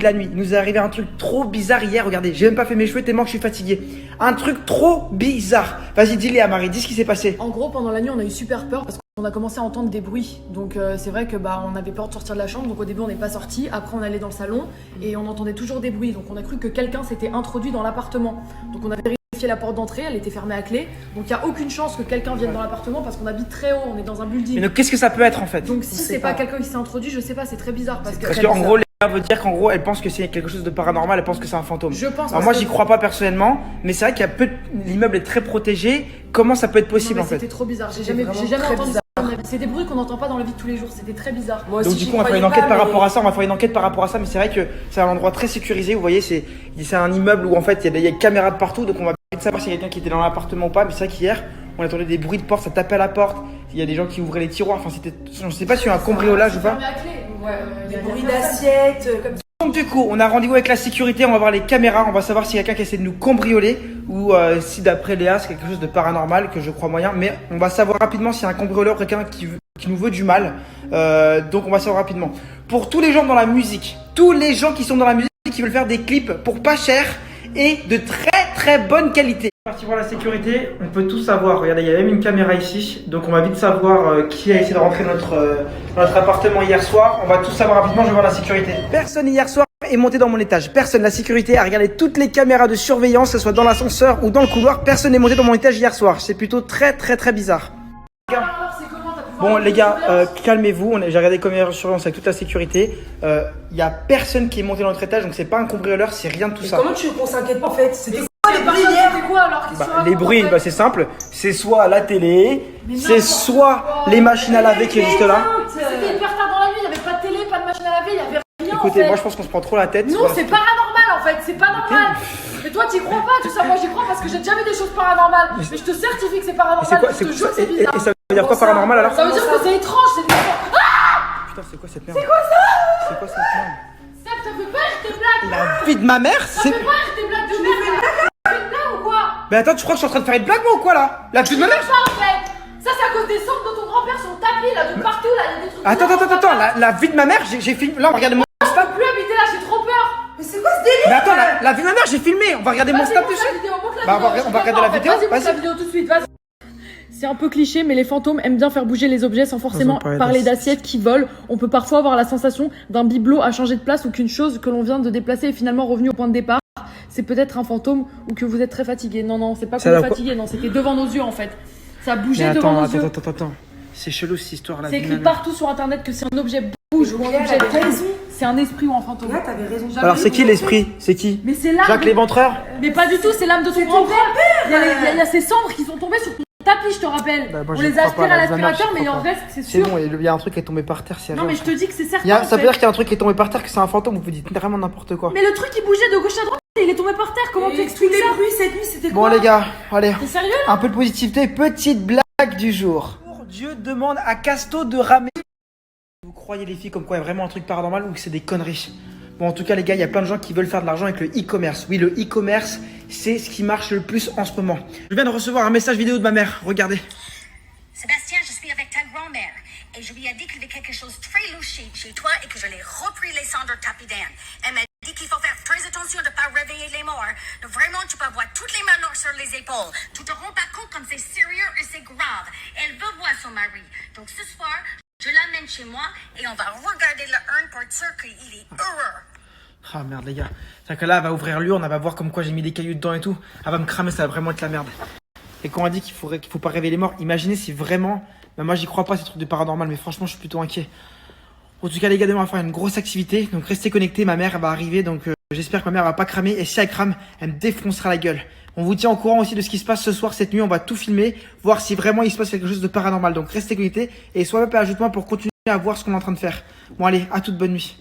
de la nuit. Il nous est arrivé un truc trop bizarre hier. Regardez, j'ai même pas fait mes cheveux tellement que je suis fatigué. Un truc trop bizarre. Vas-y, dis-les à Marie, dis ce qui s'est passé. En gros, pendant la nuit, on a eu super peur parce qu'on a commencé à entendre des bruits. Donc c'est vrai que on avait peur de sortir de la chambre. Donc au début, on n'est pas sorti. Après, on allait dans le salon et on entendait toujours des bruits. Donc on a cru que quelqu'un s'était introduit dans l'appartement. Donc on a vérifié la porte d'entrée, elle était fermée à clé. Donc il n'y a aucune chance que quelqu'un vienne dans l'appartement parce qu'on habite très haut, on est dans un building. Mais donc, qu'est-ce que ça peut être en fait? Donc si c'est pas quelqu'un qui s'est introduit, je sais pas, c'est très bizarre. Parce que en gros, Léa veut dire qu'en gros, elle pense que c'est quelque chose de paranormal, elle pense que c'est un fantôme. Je pense. Alors moi, j'y crois pas personnellement, mais c'est vrai qu'il y a peu. L'immeuble est très protégé. Comment ça peut être possible en fait? C'était trop bizarre. J'ai jamais entendu ça. C'est des bruits qu'on n'entend pas dans la vie de tous les jours. C'était très bizarre. Moi aussi, donc du coup, on va faire une enquête par rapport à ça. On va faire une enquête par rapport à ça, mais c'est vrai que c'est un endroit très sécurisé. Vous voyez, c'est un immeuble où en fait il y a des caméras de partout, donc on va vite savoir s'il y a quelqu'un qui était dans l'appartement ou pas. Mais c'est vrai qu'hier, on entendait des bruits de porte, ça tapait à la porte. Il y a des gens qui ouvraient les tiroirs. Enfin, c'était, je sais pas s'il y a un cambriolage ou pas. Des bruits d'assiettes, comme ça. Donc du coup, on a rendez-vous avec la sécurité, on va voir les caméras, on va savoir s'il y a quelqu'un qui essaie de nous cambrioler ou si d'après Léa c'est quelque chose de paranormal, que je crois moyen, mais on va savoir rapidement s'il y a un cambrioleur ou quelqu'un qui nous veut du mal, donc on va savoir rapidement. Pour tous les gens dans la musique, tous les gens qui sont dans la musique, qui veulent faire des clips pour pas cher et de très bonne qualité. Parti voir la sécurité, on peut tout savoir. Regardez, il y a même une caméra ici, donc on va vite savoir qui a essayé de rentrer dans notre appartement hier soir. On va tout savoir rapidement, je vais voir la sécurité. Personne hier soir est monté dans mon étage. Personne, la sécurité a regardé toutes les caméras de surveillance, que ce soit dans l'ascenseur ou dans le couloir. Personne n'est monté dans mon étage hier soir. C'est plutôt très bizarre. Bon les gars, calmez-vous, j'ai regardé les caméras de surveillance avec toute la sécurité. Il y a personne qui est monté dans notre étage, donc c'est pas un cambrioleur, c'est rien de tout ça. Comment tu veux qu'on s'inquiète pas en fait? C'était quoi les bruits C'était quoi alors? Les bruits, c'est simple, c'est soit la télé, c'est soit les machines à laver qui existent là. C'était hyper tard dans la nuit, il n'y avait pas de télé, pas de machine à laver, il n'y avait rien. Écoutez, en fait. moi je pense qu'on se prend trop la tête. Non, c'est paranormal en fait, c'est pas normal. Mais toi t'y crois pas, tu sais, moi j'y crois parce que j'ai déjà vu des choses paranormales. Mais je te certifie que c'est paranormal, je te jure que c'est bizarre. Et ça veut dire quoi paranormal alors? Ça veut dire que c'est étrange, c'est bizarre. Putain, c'est quoi cette merde? C'est quoi ça? C'est quoi cette merde? Ça fait pas rire tes blagues. La vie de ma mère, Ça fait pas rire tes blagues de merde. Tu fais une blague ou quoi? Mais attends, tu crois que je suis en train de faire une blague moi ou quoi là? La vie de ma mère? Ça en fait. Ça c'est à cause des cendres de ton grand-père sur le tapis là, de partout là, il y a des trucs. Attends, la vie de ma mère, j'ai filmé. Là, on va regarder mon Je peux plus habiter là, j'ai trop peur. Mais c'est quoi ce délire? Mais attends, la vie de ma mère, j'ai filmé. On va regarder mon snap dessus. Bah, on va regarder la vidéo. Vas-y, monte la vidéo tout de suite, vas-y. C'est un peu cliché, mais les fantômes aiment bien faire bouger les objets sans forcément parler d'assiettes qui volent. On peut parfois avoir la sensation d'un bibelot à changer de place ou qu'une chose que l'on vient de déplacer est finalement revenue au point de départ. C'est peut-être un fantôme ou que vous êtes très fatigué. Non, c'est pas que vous êtes fatigué, non, c'était devant nos yeux en fait. Ça a bougé devant nos yeux. Attends. C'est chelou cette histoire là. C'est écrit partout sur internet que c'est un objet bouge ou un objet raison. C'est un esprit ou un fantôme. Là, t'avais raison. Alors c'est qui l'esprit? C'est qui? Mais c'est l'âme. Jacques Léventreur? Mais pas du tout, c'est l'âme de ton grand-père. Il y a ces cendres qui sont tombées sur ton tapis, je te rappelle. Moi, on les aspire à l'aspirateur, mais il en reste, c'est sûr. C'est bon, il y a un truc qui est tombé par terre. Non, mais je te dis que c'est certain. Ça veut dire qu'il y a un truc qui est tombé par terre, que c'est un fantôme, vous dites vraiment n'importe quoi. Mais le truc qui bougeait de gauche à droite, il est tombé par terre, comment tu expliques ça? Les bruits cette nuit, c'était quoi? Bon les gars, allez. T'es sérieux? Un peu de positivité, petite blague du jour. Dieu demande à Casto de ramer. Vous croyez les filles comme quoi il y a vraiment un truc paranormal ou que c'est des conneries? Bon en tout cas les gars, il y a plein de gens qui veulent faire de l'argent avec le e-commerce. Oui, le e-commerce, c'est ce qui marche le plus en ce moment. Je viens de recevoir un message vidéo de ma mère, regardez. Sébastien, je suis avec ta grand-mère et je lui ai dit qu'il y avait quelque chose de très louche chez toi et que je l'ai repris les cendres de tapis d'Anne. Elle m'a dit qu'il faut faire très attention de ne pas réveiller les morts. Donc vraiment, tu peux avoir toutes les mains sur les épaules. Tu te rends pas compte comme c'est sérieux et c'est grave. Elle veut voir son mari. Donc ce soir, je l'amène chez moi et on va regarder le urne pour être sûr qu'il est heureux. Ah merde les gars. C'est que là, elle va ouvrir l'urne, elle va voir comme quoi j'ai mis des cailloux dedans et tout. Elle va me cramer, ça va vraiment être la merde. Et quand on a dit qu'il faut pas réveiller les morts, imaginez si vraiment... Ben moi j'y crois pas ces trucs de paranormal, mais franchement je suis plutôt inquiet. En tout cas les gars, demain on va faire une grosse activité, donc restez connectés, ma mère elle va arriver, donc j'espère que ma mère va pas cramer, et si elle crame, elle me défoncera la gueule. On vous tient au courant aussi de ce qui se passe ce soir, cette nuit, on va tout filmer, voir si vraiment il se passe quelque chose de paranormal, donc restez connectés, et soit ajoute-moi pour continuer à voir ce qu'on est en train de faire. Bon allez, à toute bonne nuit.